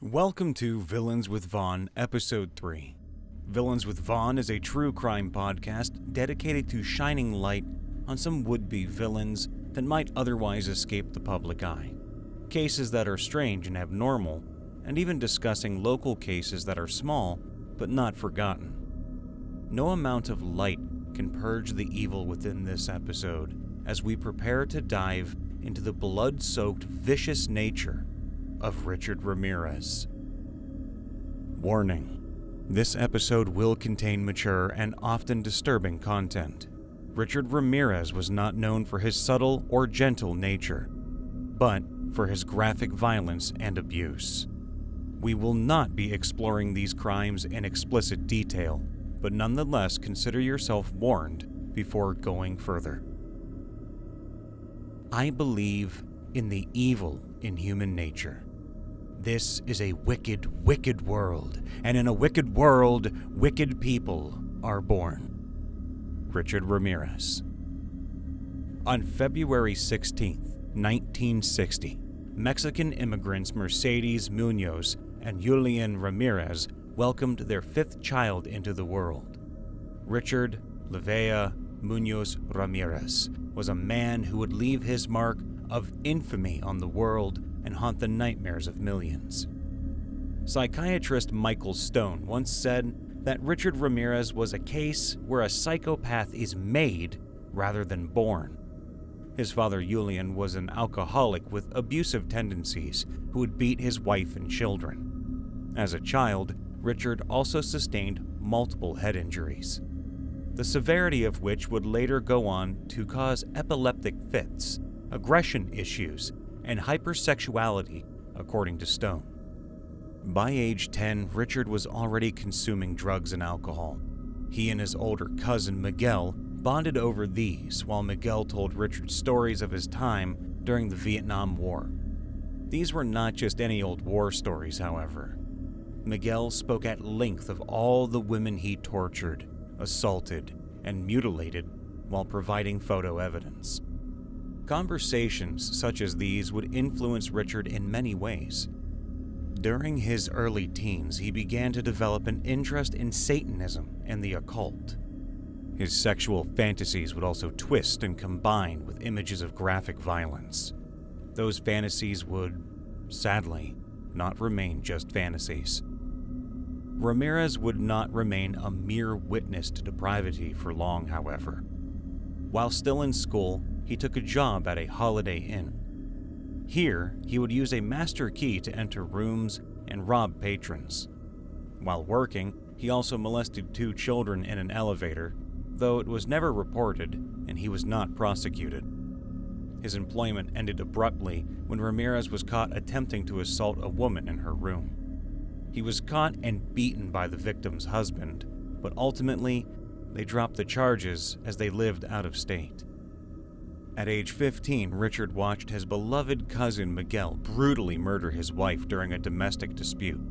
Welcome to Villains with Vaughn, Episode 3. Villains with Vaughn is a true crime podcast dedicated to shining light on some would-be villains that might otherwise escape the public eye, cases that are strange and abnormal, and even discussing local cases that are small but not forgotten. No amount of light can purge the evil within this episode as we prepare to dive into the blood-soaked, vicious nature of Richard Ramirez. Warning: this episode will contain mature and often disturbing content. Richard Ramirez was not known for his subtle or gentle nature, but for his graphic violence and abuse. We will not be exploring these crimes in explicit detail, but nonetheless consider yourself warned before going further. I believe in the evil in human nature. This is a wicked, wicked world, and in a wicked world, wicked people are born. Richard Ramirez. On February 16, 1960, Mexican immigrants Mercedes Munoz and Julian Ramirez welcomed their fifth child into the world. Richard Levea Munoz Ramirez was a man who would leave his mark of infamy on the world and haunt the nightmares of millions. Psychiatrist Michael Stone once said that Richard Ramirez was a case where a psychopath is made rather than born. His father Julian was an alcoholic with abusive tendencies who would beat his wife and children. As a child, Richard also sustained multiple head injuries, the severity of which would later go on to cause epileptic fits, aggression issues, and hypersexuality, according to Stone. By age 10, Richard was already consuming drugs and alcohol. He and his older cousin, Miguel, bonded over these, while Miguel told Richard stories of his time during the Vietnam War. These were not just any old war stories, however. Miguel spoke at length of all the women he tortured, assaulted, and mutilated while providing photo evidence. Conversations such as these would influence Richard in many ways. During his early teens, he began to develop an interest in Satanism and the occult. His sexual fantasies would also twist and combine with images of graphic violence. Those fantasies would, sadly, not remain just fantasies. Ramirez would not remain a mere witness to depravity for long, however. While still in school, he took a job at a Holiday Inn. Here, he would use a master key to enter rooms and rob patrons. While working, he also molested 2 children in an elevator, though it was never reported and he was not prosecuted. His employment ended abruptly when Ramirez was caught attempting to assault a woman in her room. He was caught and beaten by the victim's husband, but ultimately, they dropped the charges as they lived out of state. At age 15, Richard watched his beloved cousin Miguel brutally murder his wife during a domestic dispute.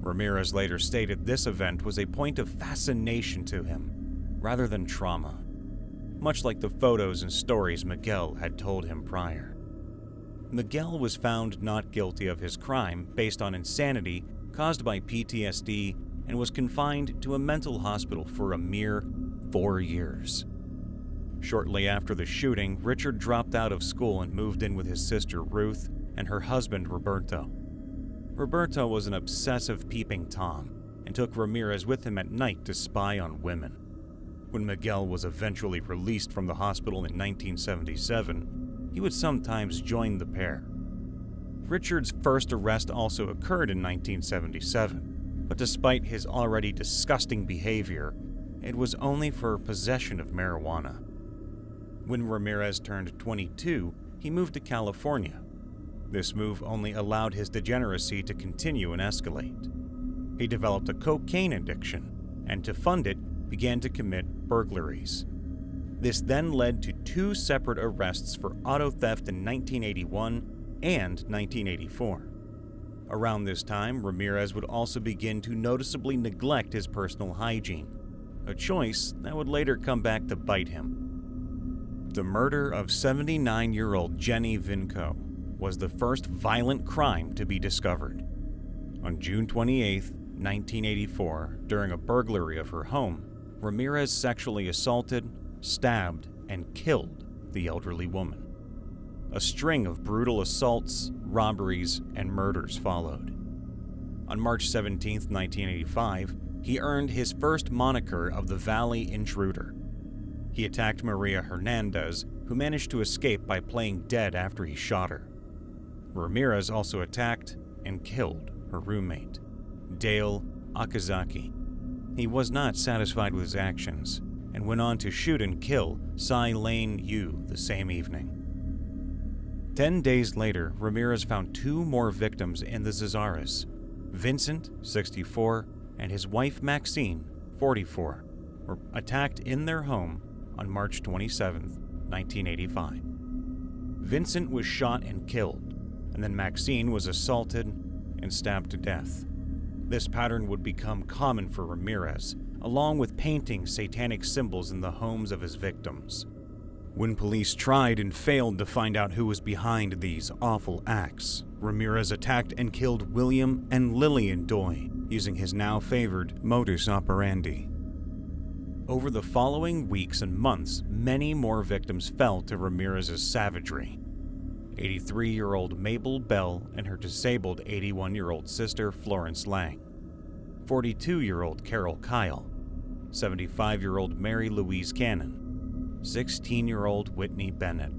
Ramirez later stated this event was a point of fascination to him, rather than trauma, much like the photos and stories Miguel had told him prior. Miguel was found not guilty of his crime based on insanity caused by PTSD and was confined to a mental hospital for a mere 4 years. Shortly after the shooting, Richard dropped out of school and moved in with his sister Ruth and her husband Roberto. Roberto was an obsessive peeping Tom and took Ramirez with him at night to spy on women. When Miguel was eventually released from the hospital in 1977, he would sometimes join the pair. Richard's first arrest also occurred in 1977, but despite his already disgusting behavior, it was only for possession of marijuana. When Ramirez turned 22, he moved to California. This move only allowed his degeneracy to continue and escalate. He developed a cocaine addiction, and to fund it, began to commit burglaries. This then led to 2 separate arrests for auto theft in 1981 and 1984. Around this time, Ramirez would also begin to noticeably neglect his personal hygiene, a choice that would later come back to bite him. The murder of 79-year-old Jenny Vinco was the first violent crime to be discovered. On June 28, 1984, during a burglary of her home, Ramirez sexually assaulted, stabbed, and killed the elderly woman. A string of brutal assaults, robberies, and murders followed. On March 17, 1985, he earned his first moniker of the Valley Intruder. He attacked Maria Hernandez, who managed to escape by playing dead after he shot her. Ramirez also attacked and killed her roommate, Dale Okazaki. He was not satisfied with his actions and went on to shoot and kill Cy Lane Yu the same evening. 10 days later, Ramirez found 2 more victims in the Cesares. Vincent, 64, and his wife Maxine, 44, were attacked in their home on March 27, 1985. Vincent was shot and killed, and then Maxine was assaulted and stabbed to death. This pattern would become common for Ramirez, along with painting satanic symbols in the homes of his victims. When police tried and failed to find out who was behind these awful acts, Ramirez attacked and killed William and Lillian Doy, using his now favored modus operandi. Over the following weeks and months, many more victims fell to Ramirez's savagery. 83-year-old Mabel Bell and her disabled 81-year-old sister Florence Lang, 42-year-old Carol Kyle, 75-year-old Mary Louise Cannon, 16-year-old Whitney Bennett,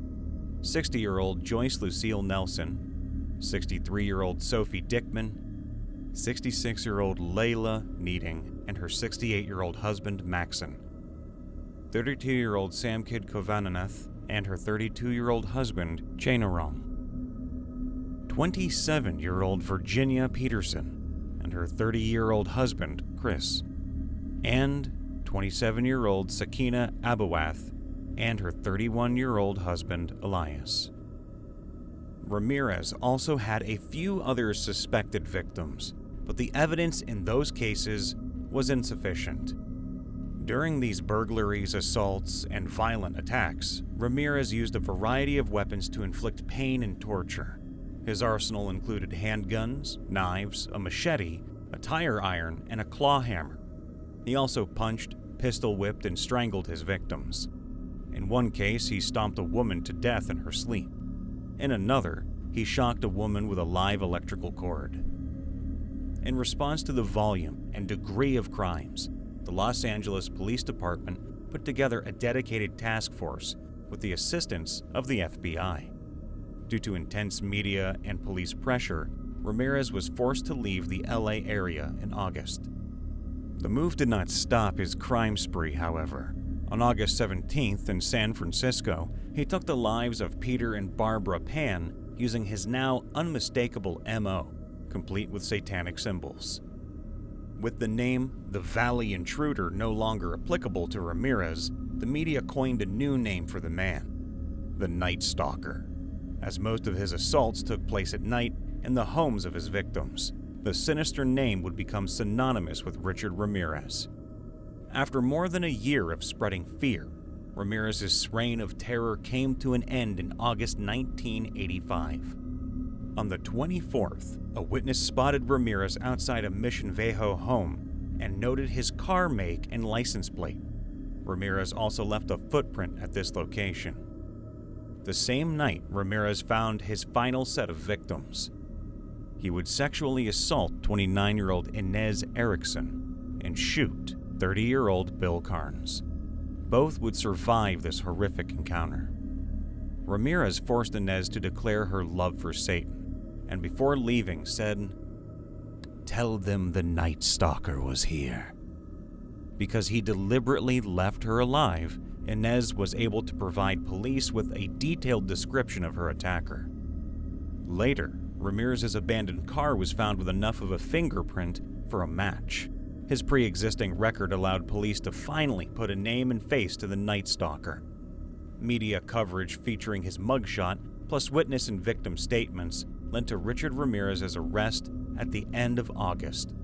60-year-old Joyce Lucille Nelson, 63-year-old Sophie Dickman, 66-year-old Layla Needing, and her 68-year-old husband Maxon, 32-year-old Samkid Kovananeth, and her 32-year-old husband Chainarong, 27-year-old Virginia Peterson, and her 30-year-old husband Chris, and 27-year-old Sakina Abawath, and her 31-year-old husband Elias. Ramirez also had a few other suspected victims, but the evidence in those cases was insufficient. During these burglaries, assaults, and violent attacks, Ramirez used a variety of weapons to inflict pain and torture. His arsenal included handguns, knives, a machete, a tire iron, and a claw hammer. He also punched, pistol-whipped, and strangled his victims. In one case, he stomped a woman to death in her sleep. In another, he shocked a woman with a live electrical cord. In response to the volume and degree of crimes, the Los Angeles Police Department put together a dedicated task force with the assistance of the FBI. Due to intense media and police pressure, Ramirez was forced to leave the LA area in August. The move did not stop his crime spree, however. On August 17th in San Francisco, he took the lives of Peter and Barbara Pan using his now unmistakable MO, complete with satanic symbols. With the name the Valley Intruder no longer applicable to Ramirez, the media coined a new name for the man, the Night Stalker. As most of his assaults took place at night in the homes of his victims, the sinister name would become synonymous with Richard Ramirez. After more than a year of spreading fear, Ramirez's reign of terror came to an end in August 1985. On the 24th, a witness spotted Ramirez outside a Mission Viejo home and noted his car make and license plate. Ramirez also left a footprint at this location. The same night, Ramirez found his final set of victims. He would sexually assault 29-year-old Inez Erickson and shoot 30-year-old Bill Carnes. Both would survive this horrific encounter. Ramirez forced Inez to declare her love for Satan, and before leaving said, "Tell them the Night Stalker was here." Because he deliberately left her alive, Inez was able to provide police with a detailed description of her attacker. Later, Ramirez's abandoned car was found with enough of a fingerprint for a match. His pre-existing record allowed police to finally put a name and face to the Night Stalker. Media coverage featuring his mugshot, plus witness and victim statements, led to Richard Ramirez's arrest at the end of August.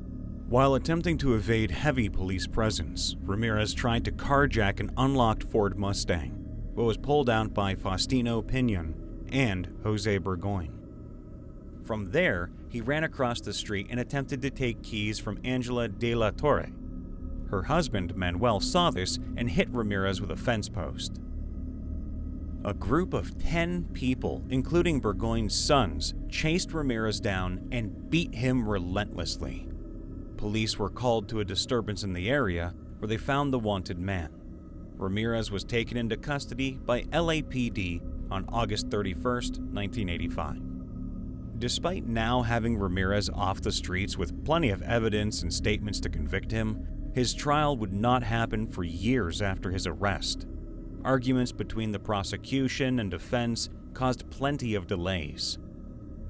While attempting to evade heavy police presence, Ramirez tried to carjack an unlocked Ford Mustang, but was pulled out by Faustino Pinon and Jose Burgoyne. From there, he ran across the street and attempted to take keys from Angela de la Torre. Her husband, Manuel, saw this and hit Ramirez with a fence post. A group of 10 people, including Burgoyne's sons, chased Ramirez down and beat him relentlessly. Police were called to a disturbance in the area where they found the wanted man. Ramirez was taken into custody by LAPD on August 31, 1985. Despite now having Ramirez off the streets with plenty of evidence and statements to convict him, his trial would not happen for years after his arrest. Arguments between the prosecution and defense caused plenty of delays.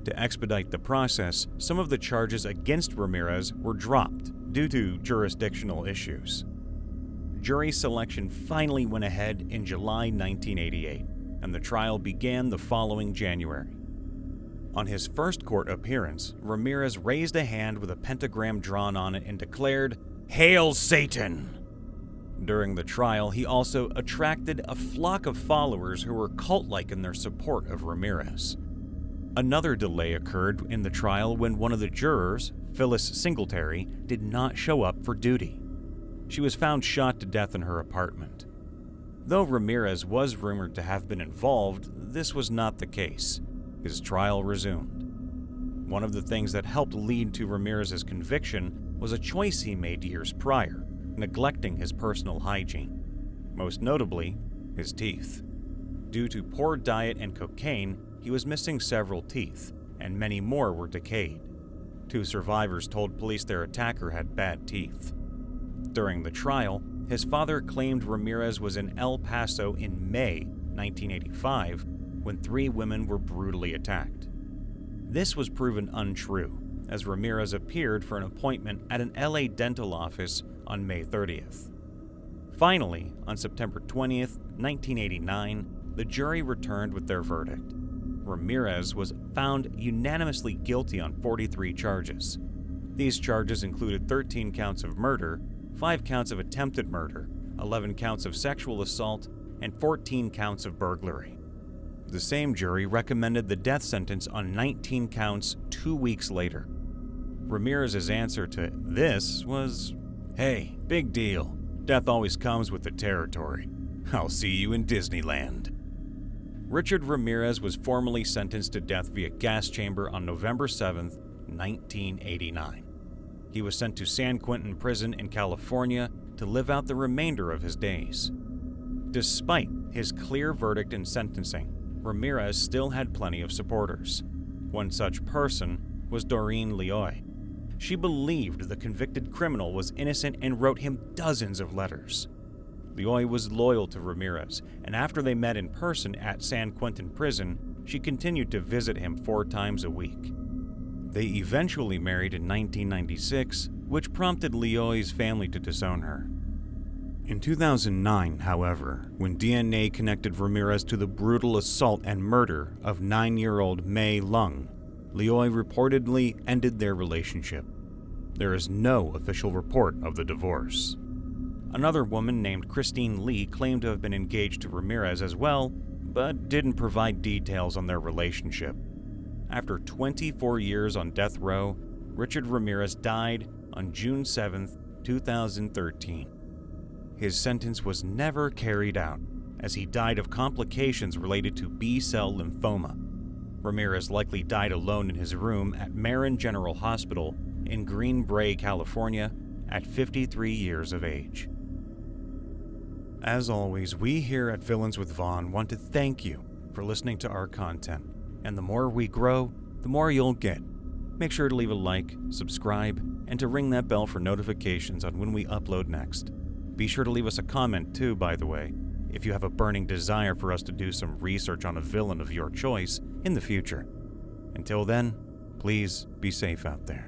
To expedite the process, some of the charges against Ramirez were dropped due to jurisdictional issues. Jury selection finally went ahead in July 1988, and the trial began the following January. On his first court appearance, Ramirez raised a hand with a pentagram drawn on it and declared, "Hail Satan!" During the trial, he also attracted a flock of followers who were cult-like in their support of Ramirez. Another delay occurred in the trial when one of the jurors, Phyllis Singletary, did not show up for duty. She was found shot to death in her apartment. Though Ramirez was rumored to have been involved, this was not the case. His trial resumed. One of the things that helped lead to Ramirez's conviction was a choice he made years prior, neglecting his personal hygiene. Most notably, his teeth. Due to poor diet and cocaine, he was missing several teeth, and many more were decayed. 2 survivors told police their attacker had bad teeth. During the trial, his father claimed Ramirez was in El Paso in May 1985 when 3 women were brutally attacked. This was proven untrue, as Ramirez appeared for an appointment at an LA dental office on May 30th. Finally, on September 20th, 1989, the jury returned with their verdict. Ramirez was found unanimously guilty on 43 charges. These charges included 13 counts of murder, 5 counts of attempted murder, 11 counts of sexual assault, and 14 counts of burglary. The same jury recommended the death sentence on 19 counts 2 weeks later. Ramirez's answer to this was, "Hey, big deal. Death always comes with the territory. I'll see you in Disneyland." Richard Ramirez was formally sentenced to death via gas chamber on November 7, 1989. He was sent to San Quentin Prison in California to live out the remainder of his days. Despite his clear verdict and sentencing, Ramirez still had plenty of supporters. One such person was Doreen Leoy. She believed the convicted criminal was innocent and wrote him dozens of letters. Leoy was loyal to Ramirez, and after they met in person at San Quentin Prison, she continued to visit him 4 times a week. They eventually married in 1996, which prompted Leoy's family to disown her. In 2009, however, when DNA connected Ramirez to the brutal assault and murder of 9-year-old Mei Lung, Leoy reportedly ended their relationship. There is no official report of the divorce. Another woman named Christine Lee claimed to have been engaged to Ramirez as well, but didn't provide details on their relationship. After 24 years on death row, Richard Ramirez died on June 7, 2013. His sentence was never carried out, as he died of complications related to B-cell lymphoma. Ramirez likely died alone in his room at Marin General Hospital in Green Bay, California, at 53 years of age. As always, we here at Villains with Vaughn want to thank you for listening to our content, and the more we grow, the more you'll get. Make sure to leave a like, subscribe, and to ring that bell for notifications on when we upload next. Be sure to leave us a comment too, by the way, if you have a burning desire for us to do some research on a villain of your choice in the future. Until then, please be safe out there.